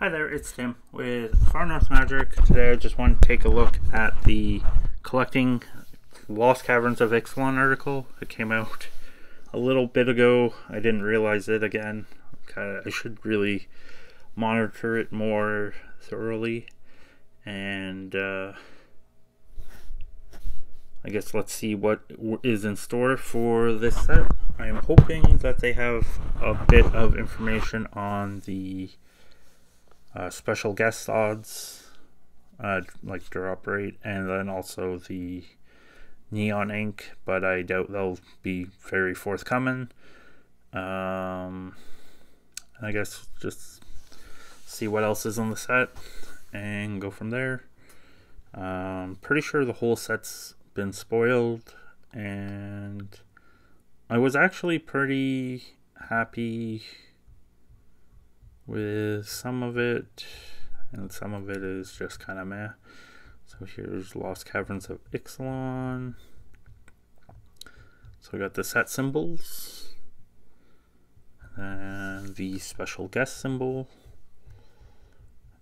Hi there, it's Tim with Far North Magic. Today I just want to take a look at the Collecting Lost Caverns of Ixalan article. It came out a little bit ago. I didn't realize it again. I should really monitor it more thoroughly. And I guess let's see what is in store for this set. I am hoping that they have a bit of information on the special guest odds, like drop rate, and then also the neon ink, but I doubt they'll be very forthcoming. I guess just see what else is on the set and go from there. Pretty sure the whole set's been spoiled, and I was actually pretty happy with some of it, and some of it is just kind of meh. So here's Lost Caverns of Ixalan. So we got the set symbols, and the special guest symbol,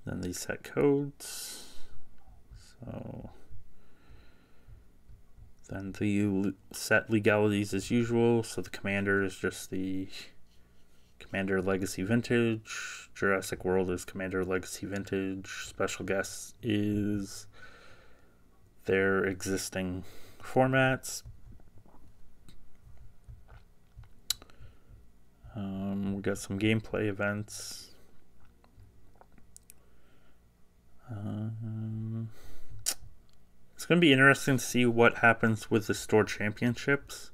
then the set codes. So then the set legalities as usual. So the commander is just the Commander Legacy Vintage. Jurassic World is Commander Legacy Vintage. Special guests is their existing formats. We got some gameplay events. It's going to be interesting to see what happens with the store championships,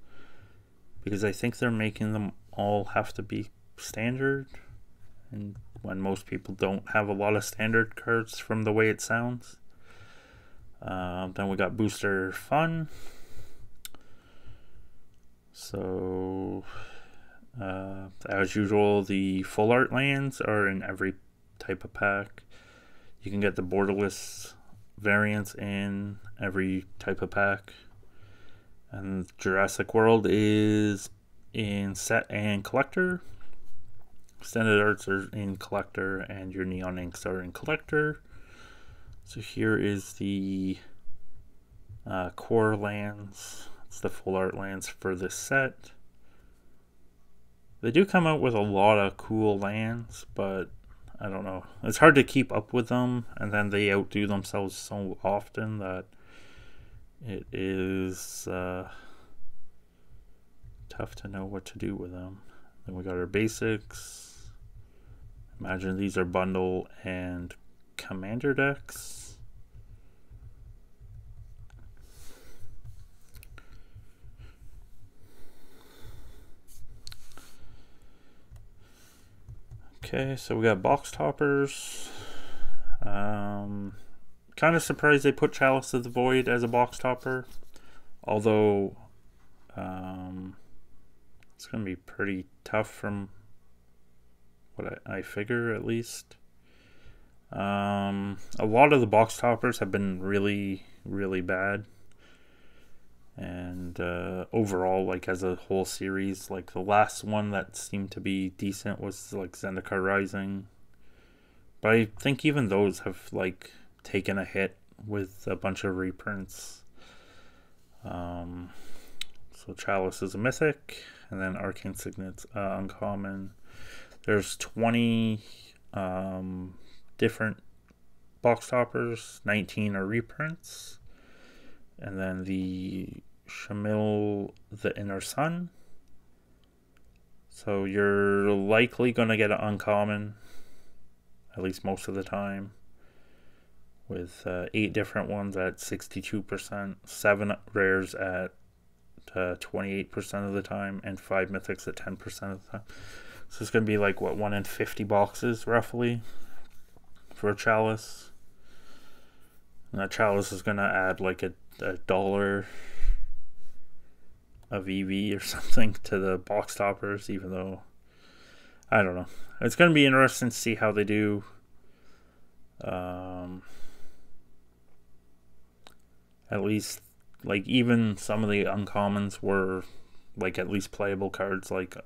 because I think they're making them all have to be standard, and when most people don't have a lot of standard cards from the way it sounds. Then we got booster fun. So as usual, the full art lands are in every type of pack. You can get the borderless variants in every type of pack, and Jurassic World is in set and collector. Extended arts are in collector, and your neon inks are in collector. So here is the core lands. It's the full art lands for this set. They do come out with a lot of cool lands, but I don't know. It's hard to keep up with them, and then they outdo themselves so often that it is tough to know what to do with them. Then we got our basics. Imagine these are bundle and commander decks. Okay, so we got box toppers. Kind of surprised they put Chalice of the Void as a box topper, although it's going to be pretty tough from what I figure, at least. A lot of the box toppers have been really, really bad. And overall, like as a whole series, like the last one that seemed to be decent was like Zendikar Rising. But I think even those have like taken a hit with a bunch of reprints. So Chalice is a mythic, and then Arcane Signet's uncommon. There's 20 different box toppers, 19 are reprints, and then the Shamil, the Inner Sun. So you're likely going to get an uncommon, at least most of the time, with 8 different ones at 62%, 7 rares at 28% of the time, and 5 mythics at 10% of the time. So it's going to be like, what, 1 in 50 boxes, roughly, for a Chalice. And that Chalice is going to add like a dollar of EV or something to the box toppers, even though, I don't know. It's going to be interesting to see how they do. At least, like, even some of the uncommons were, like, at least playable cards, like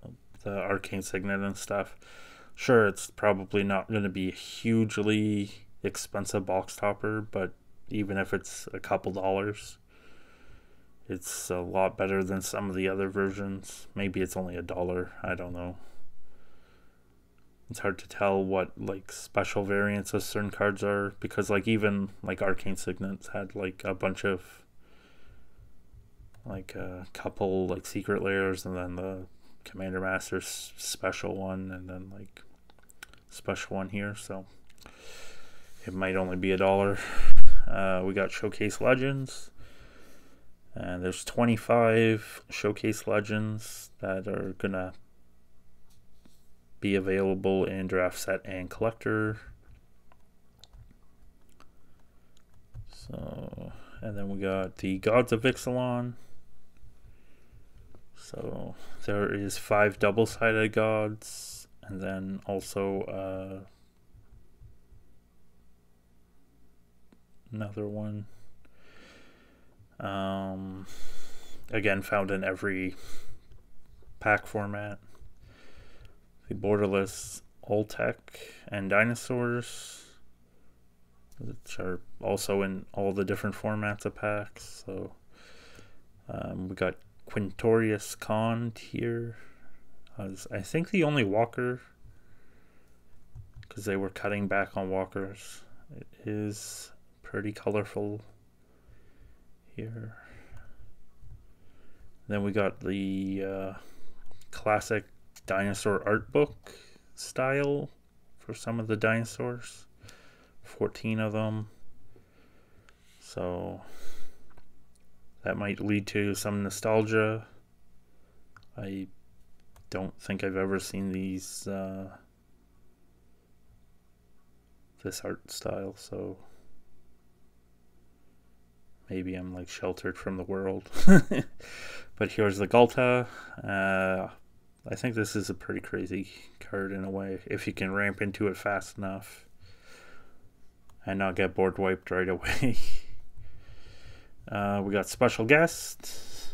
the Arcane Signet and stuff. Sure, it's probably not going to be a hugely expensive box topper, but even if it's a couple dollars, it's a lot better than some of the other versions. Maybe it's only $1. I don't know. It's hard to tell what like special variants of certain cards are, because like even like Arcane Signets had like a bunch of like a couple like secret layers, and then the Commander Master's special one, and then like special one here. So it might only be $1. We got Showcase Legends, and there's 25 Showcase Legends that are gonna be available in draft set and collector. So, and then we got the Gods of Ixalan. So there is 5 double-sided gods, and then also another one. Again, found in every pack format. The borderless Oltec and dinosaurs, which are also in all the different formats of packs. So we got Quintorius Khan here. I think the only walker, because they were cutting back on walkers. It is pretty colorful here. Then we got the classic dinosaur art book style for some of the dinosaurs. 14 of them. So that might lead to some nostalgia. I don't think I've ever seen these this art style, so maybe I'm like sheltered from the world. But here's the Galta. I think this is a pretty crazy card in a way, if you can ramp into it fast enough and not get board wiped right away. We got Special Guest.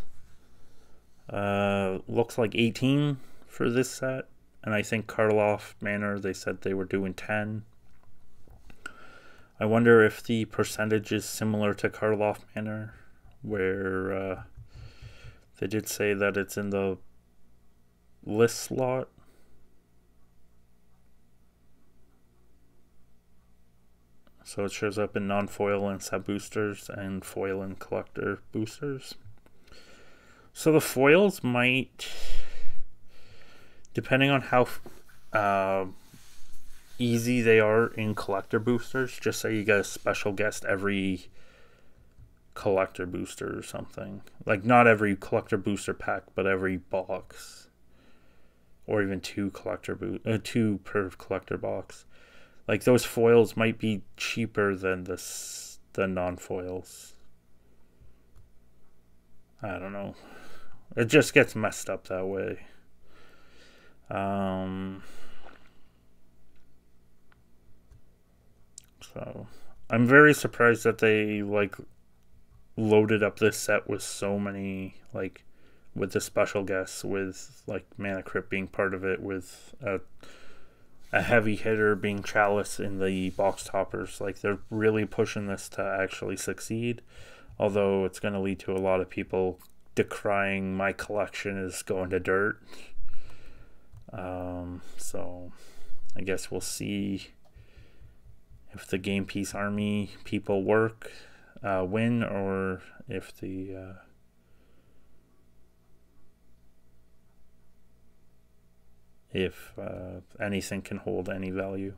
Looks like 18 for this set, and I think Karloff Manor, they said they were doing 10. I wonder if the percentage is similar to Karloff Manor, where they did say that it's in the list slot. So it shows up in non-foil and sub boosters, and foil and collector boosters. So the foils might, depending on how easy they are in collector boosters, just say you get a special guest every collector booster or something. Like not every collector booster pack, but every box. Or even 2 per collector box. Like those foils might be cheaper than the non-foils. I don't know. It just gets messed up that way. So I'm very surprised that they like loaded up this set with so many, like with the special guests, with like Mana Crypt being part of it, with a heavy hitter being Chalice in the box toppers. Like they're really pushing this to actually succeed, although it's going to lead to a lot of people decrying my collection is going to dirt. So I guess we'll see if the Game Piece Army people win, or if the if anything can hold any value.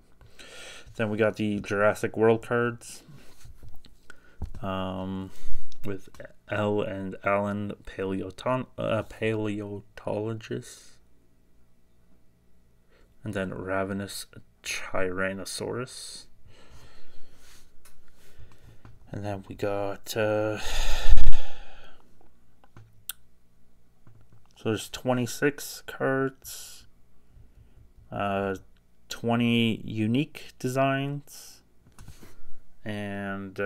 Then we got the Jurassic World cards with Elle and Alan Paleontologists, and then Ravenous Tyrannosaurus. And then we got so there's 26 cards, 20 unique designs, and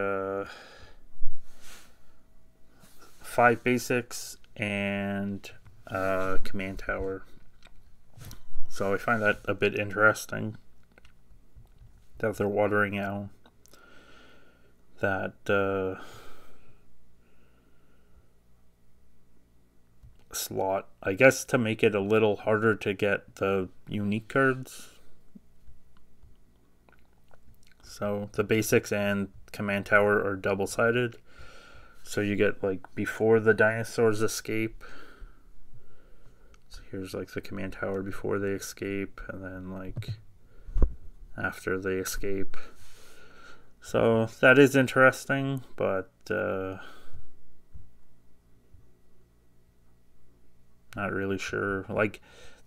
5 basics, and command tower. So I find that a bit interesting that they're watering out that slot, I guess, to make it a little harder to get the unique cards. So the basics and command tower are double-sided. So you get like before the dinosaurs escape. So here's like the command tower before they escape, and then like after they escape. So that is interesting, but not really sure. Like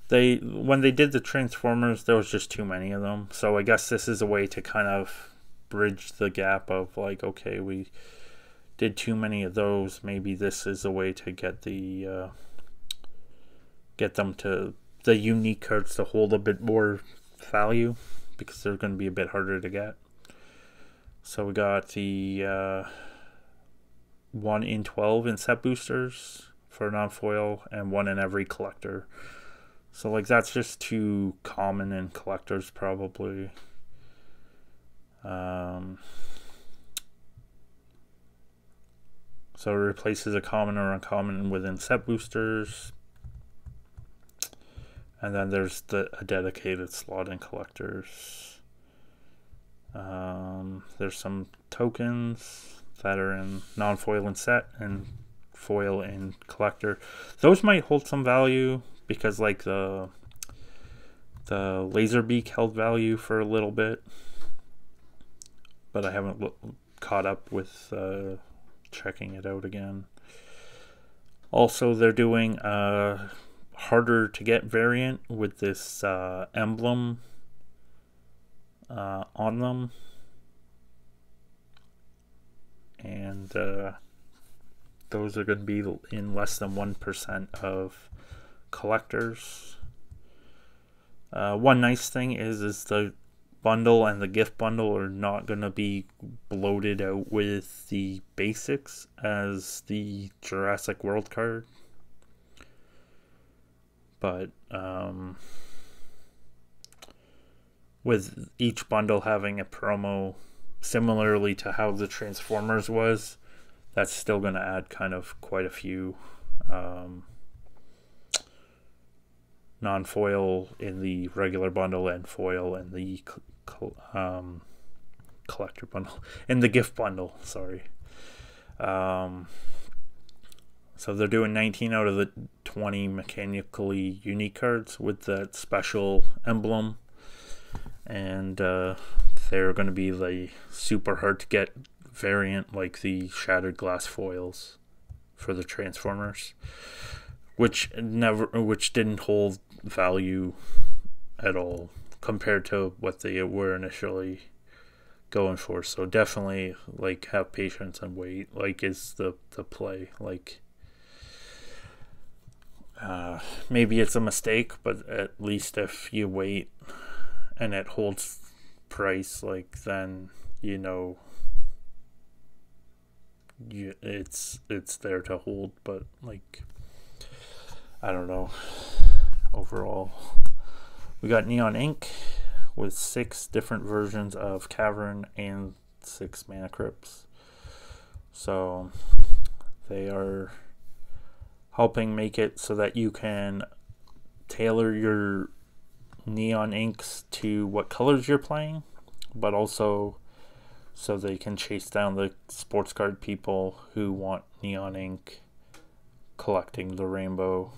when they did the Transformers, there was just too many of them. So I guess this is a way to kind of bridge the gap of like, okay, we did too many of those. Maybe this is a way to get the the unique cards to hold a bit more value, because they're going to be a bit harder to get. So we got the 1 in 12 in set boosters for non-foil, and 1 in every collector. So like that's just too common in collectors probably. So it replaces a common or uncommon within set boosters. And then there's a dedicated slot in collectors. There's some tokens that are in non-foil in set and foil in collector. Those might hold some value because like the laser beak held value for a little bit, but I haven't caught up with checking it out again. Also, they're doing a harder to get variant with this emblem on them, and those are going to be in less than 1% of collectors. One nice thing is the bundle and the gift bundle are not going to be bloated out with the basics as the Jurassic World card, but with each bundle having a promo similarly to how the Transformers was, that's still going to add kind of quite a few non-foil in the regular bundle and foil in the collector bundle, in the gift bundle, sorry. So they're doing 19 out of the 20 mechanically unique cards with that special emblem, and they're going to be the super hard to get variant like the shattered glass foils for the Transformers, which didn't hold value at all compared to what they were initially going for. So definitely like have patience and wait, like is the play. Like maybe it's a mistake, but at least if you wait and it holds price, like then you know it's there to hold. But like I don't know, overall we got Neon Ink with 6 different versions of Cavern and 6 mana crypts. So they are helping make it so that you can tailor your Neon Inks to what colors you're playing, but also so they can chase down the sports card people who want Neon Ink collecting the rainbow.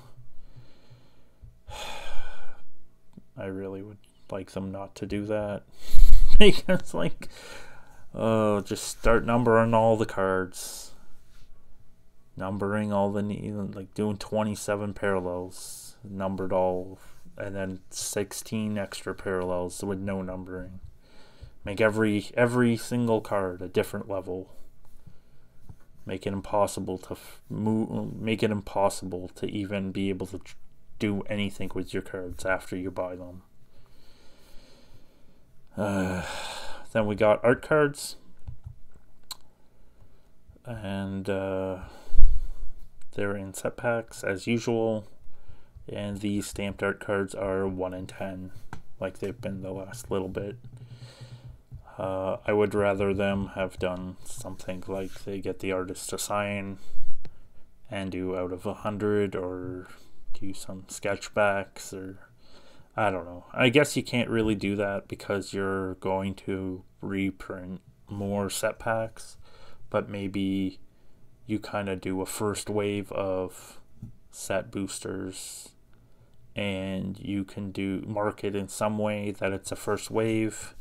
I really would like them not to do that because like just start numbering all the cards, numbering all the like doing 27 parallels numbered all, and then 16 extra parallels with no numbering. Make every single card a different level. Make it impossible to make it impossible to even be able to do anything with your cards after you buy them. Then we got art cards, and they're in set packs as usual. And these stamped art cards are 1 in 10, like they've been the last little bit. I would rather them have done something like they get the artist to sign and do out of 100, or do some sketchbacks, or I don't know. I guess you can't really do that because you're going to reprint more set packs, but maybe you kind of do a first wave of set boosters, and you can mark it in some way that it's a first wave,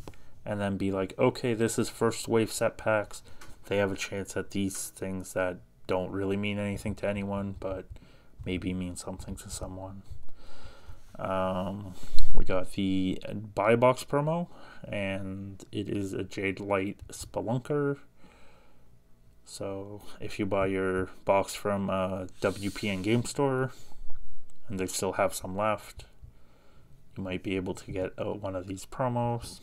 and then be like, okay, this is first wave set packs. They have a chance at these things that don't really mean anything to anyone, but maybe mean something to someone. We got the buy box promo, and it is a Jade Light Spelunker. So if you buy your box from WPN Game Store, and they still have some left, you might be able to get one of these promos.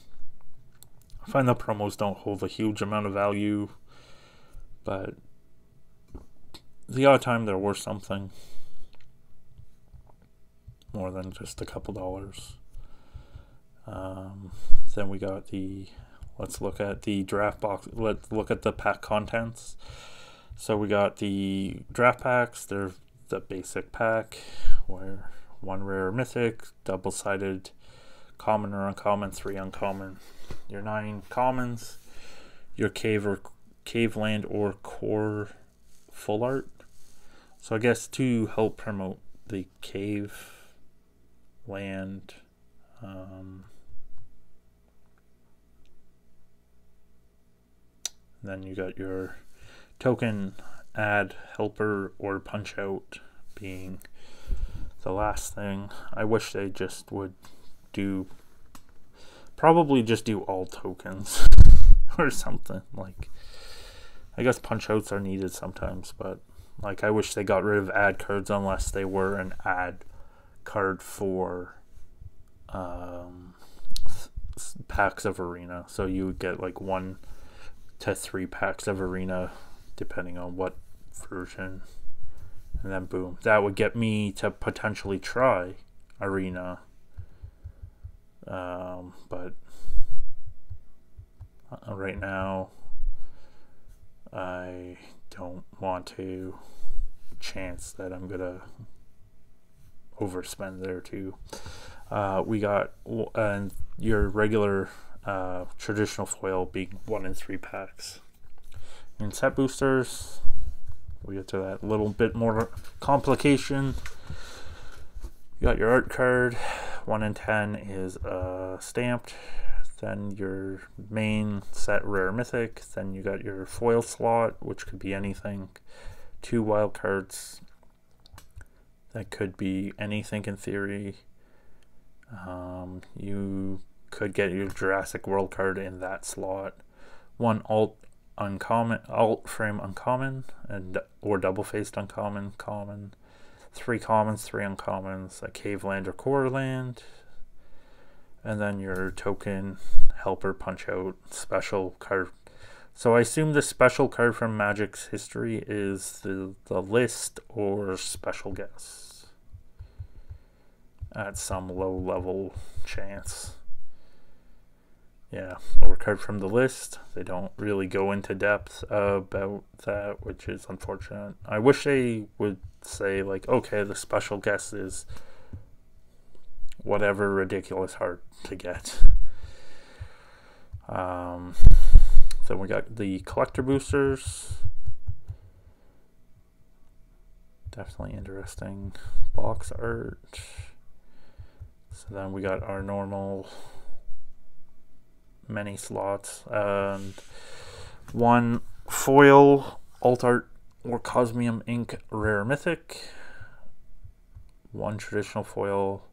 I find the promos don't hold a huge amount of value, but the odd time they're worth something more than just a couple dollars. Then we got let's look at the draft box. Let's look at the pack contents. So we got the draft packs. They're the basic pack, where 1 rare mythic, double-sided, common or uncommon, 3 uncommon. Your 9 commons, your cave land or core full art. So I guess to help promote the cave land, then you got your token, add, helper, or punch out being the last thing. I wish they just would probably just do all tokens or something. Like, I guess punch outs are needed sometimes, but like, I wish they got rid of add cards unless they were an add card for packs of arena. So you would get like 1 to 3 packs of arena depending on what version, and then boom, that would get me to potentially try arena. But right now I don't want to chance that I'm gonna overspend there too. We got your regular traditional foil being 1 in 3 packs. In set boosters, we get to that little bit more complication. You got your art card. 1 in 10 is stamped. Then your main set rare mythic. Then you got your foil slot, which could be anything. 2 wild cards. That could be anything in theory. You could get your Jurassic World card in that slot. 1 alt frame uncommon, or double faced uncommon, common. 3 commons, 3 uncommons, a cave land or core land, and then your token, helper, punch out, special card. So I assume the special card from Magic's history is the list or special guess at some low level chance. Yeah, or card from the list. They don't really go into depth about that, which is unfortunate. I wish they would say, like, okay, the special guess is whatever ridiculous hard to get. Then we got the collector boosters. Definitely interesting box art. So then we got our normal many slots, and 1 foil alt art or Cosmium Ink rare mythic, 1 traditional foil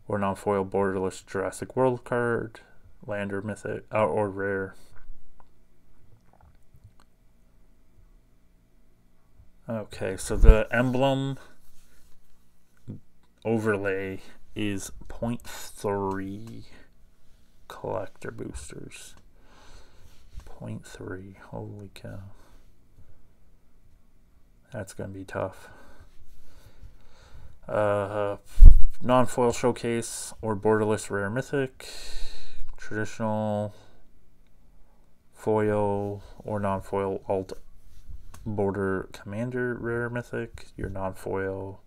or non-foil borderless Jurassic World card, land or mythic or rare. Okay, so the emblem overlay is 0.3 collector boosters. 0.3. Holy cow. That's going to be tough. Non-foil showcase or borderless rare mythic, traditional foil or non-foil alt border commander rare mythic, your non-foil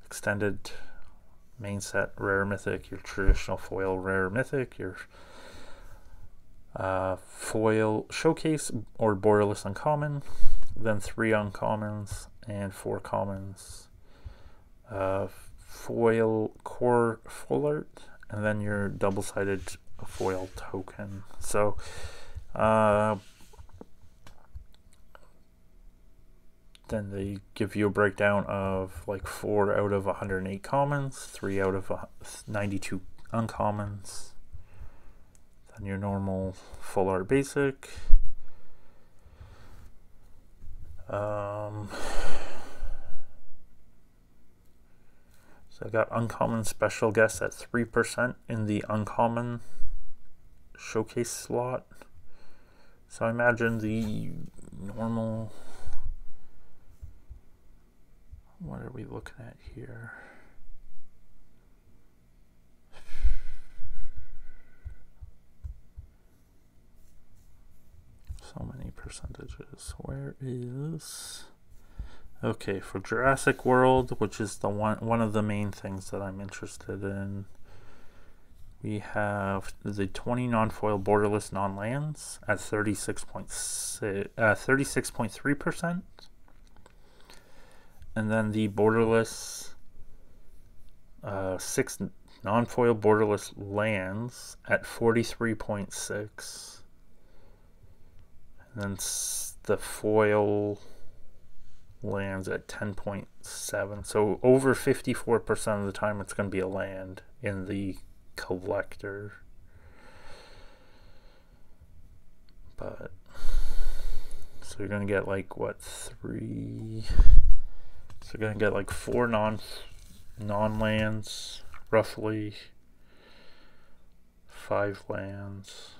extended main set rare mythic, your traditional foil rare mythic, your foil showcase or borderless uncommon, then 3 uncommons and 4 commons, foil core full art, and then your double-sided foil token. So then they give you a breakdown of like 4 out of 108 commons, 3 out of 92 uncommons, then your normal full art basic, so I got uncommon special guest at 3% in the uncommon showcase slot. So I imagine the normal, what are we looking at here? So many percentages. Where is... Okay, for Jurassic World, which is the one of the main things that I'm interested in, we have the 20 non-foil borderless non-lands at 36.3%. And then the borderless 6 non-foil borderless lands at 43.6%. And then the foil lands at 10.7%. So over 54% of the time it's going to be a land in the collector. But so you're going to get like what, 3... So you're going to get like 4 non-lands, roughly 5 lands,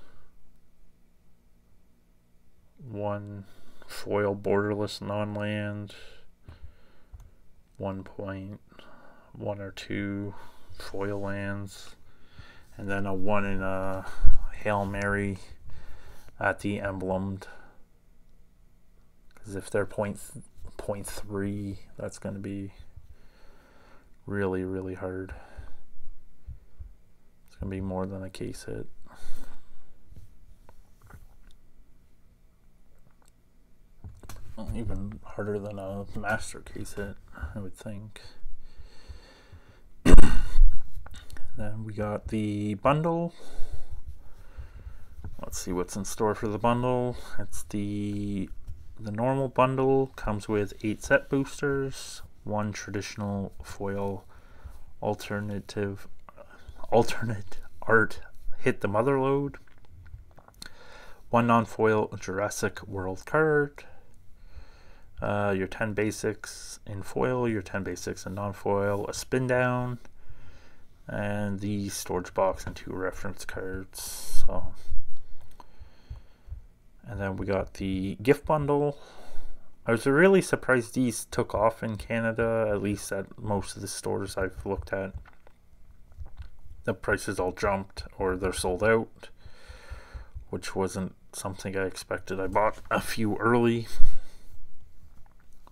1 foil borderless non-land, 1.1 or 2 foil lands, and then a 1 in a Hail Mary at the emblemed. Because if they're 0.3, that's going to be really, really hard. It's going to be more than a case hit. Well, even harder than a master case hit, I would think. Then we got the bundle. Let's see what's in store for the bundle. It's the normal bundle comes with 8 set boosters, 1 traditional foil alternate art hit the mother load, 1 non-foil Jurassic World card, your 10 basics in foil, your 10 basics in non-foil, a spin down, and the storage box and 2 reference cards. So, and then we got the gift bundle. I was really surprised these took off in Canada, at least at most of the stores I've looked at. The prices all jumped or they're sold out, which wasn't something I expected. I bought a few early,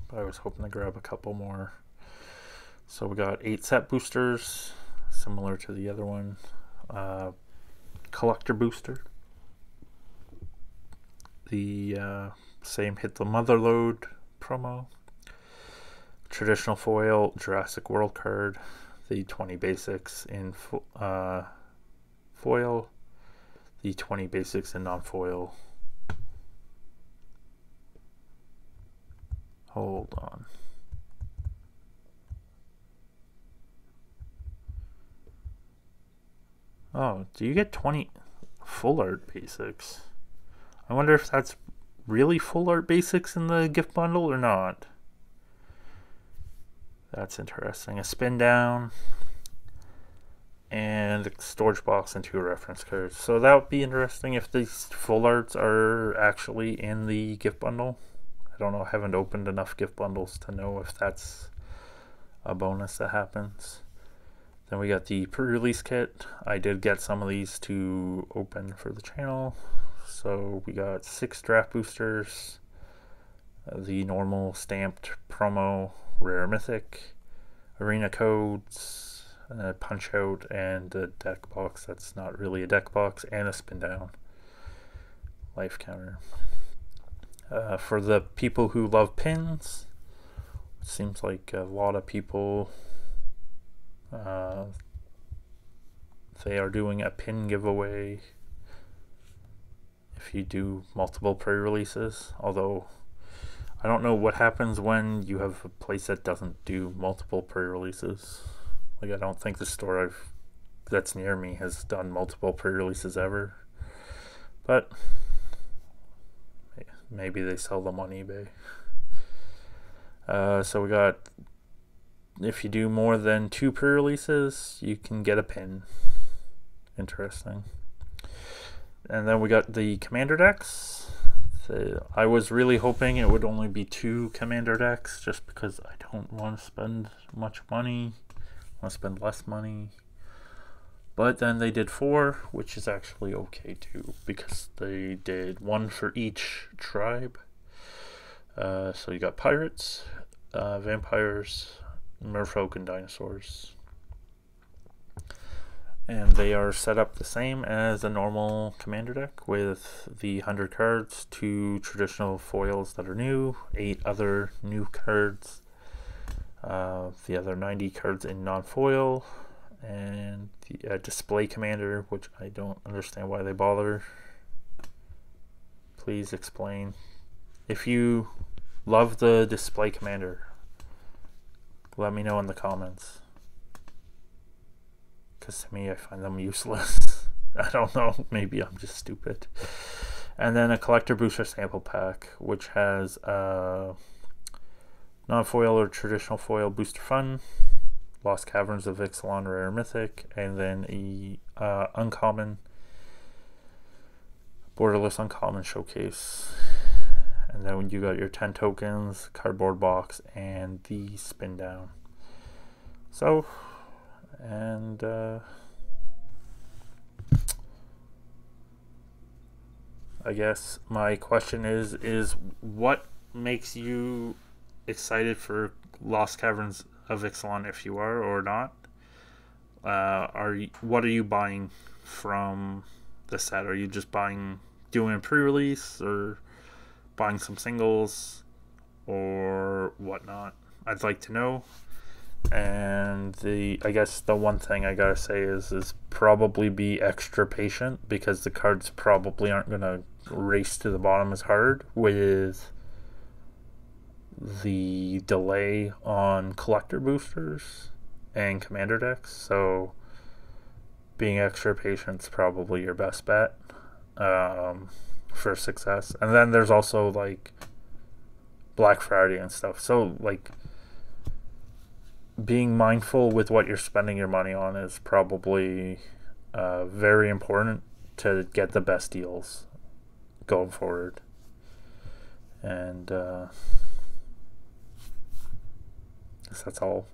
but I was hoping to grab a couple more. So we got 8 set boosters, similar to the other one. Collector booster. The same hit the mother load promo. Traditional foil Jurassic World card. The 20 basics in foil. The 20 basics in non-foil. Hold on. Oh, do you get 20 full art basics? I wonder if that's really full art basics in the gift bundle or not. That's interesting. A spin down and a storage box and 2 reference cards. So that would be interesting if these full arts are actually in the gift bundle. I don't know. I haven't opened enough gift bundles to know if that's a bonus that happens. Then we got the pre-release kit. I did get some of these to open for the channel. So we got 6 draft boosters, the normal stamped promo, rare mythic, arena codes, punch out, and a deck box that's not really a deck box, and a spin down life counter. For the people who love pins, it seems like a lot of people, they are doing a pin giveaway if you do multiple pre-releases, although I don't know what happens when you have a place that doesn't do multiple pre-releases. Like, I don't think the store that's near me has done multiple pre-releases ever, but maybe they sell them on eBay. So we got, if you do more than 2 pre-releases, you can get a pin. Interesting. And then we got the commander decks. I was really hoping it would only be 2 commander decks, just because I don't want to spend much money. I want to spend less money. But then they did 4, which is actually okay too, because they did 1 for each tribe. So you got pirates, vampires, merfolk, and dinosaurs. And they are set up the same as a normal commander deck, with the 100 cards, 2 traditional foils that are new, 8 other new cards, the other 90 cards in non-foil, and the display commander, which I don't understand why they bother. Please explain. If you love the display commander, let me know in the comments. Because to me, I find them useless. I don't know, maybe I'm just stupid. And then a collector booster sample pack, which has non-foil or traditional foil booster fun, Lost Caverns of Ixalan rare mythic, and then a uncommon, borderless uncommon showcase. And then you got your 10 tokens, cardboard box, and the spin down. So, and I guess my question is what makes you excited for Lost Caverns of Ixalan, if you are or not? What are you buying from the set? Are you just doing a pre-release, or buying some singles, or whatnot? I'd like to know. And I guess the one thing I gotta say is probably be extra patient, because the cards probably aren't gonna race to the bottom as hard with the delay on collector boosters and commander decks. So being extra patient is probably your best bet for success. And then there's also like Black Friday and stuff, so like being mindful with what you're spending your money on is probably very important to get the best deals going forward. And that's all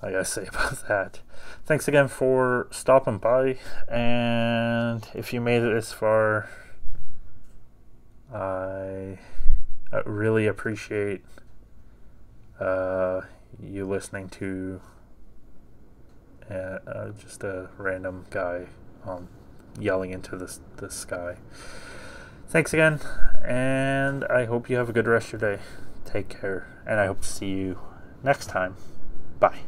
I gotta say about that. Thanks again for stopping by, and if you made it this far, I really appreciate you listening to just a random guy yelling into the sky. Thanks again, and I hope you have a good rest of your day. Take care, and I hope to see you next time. Bye.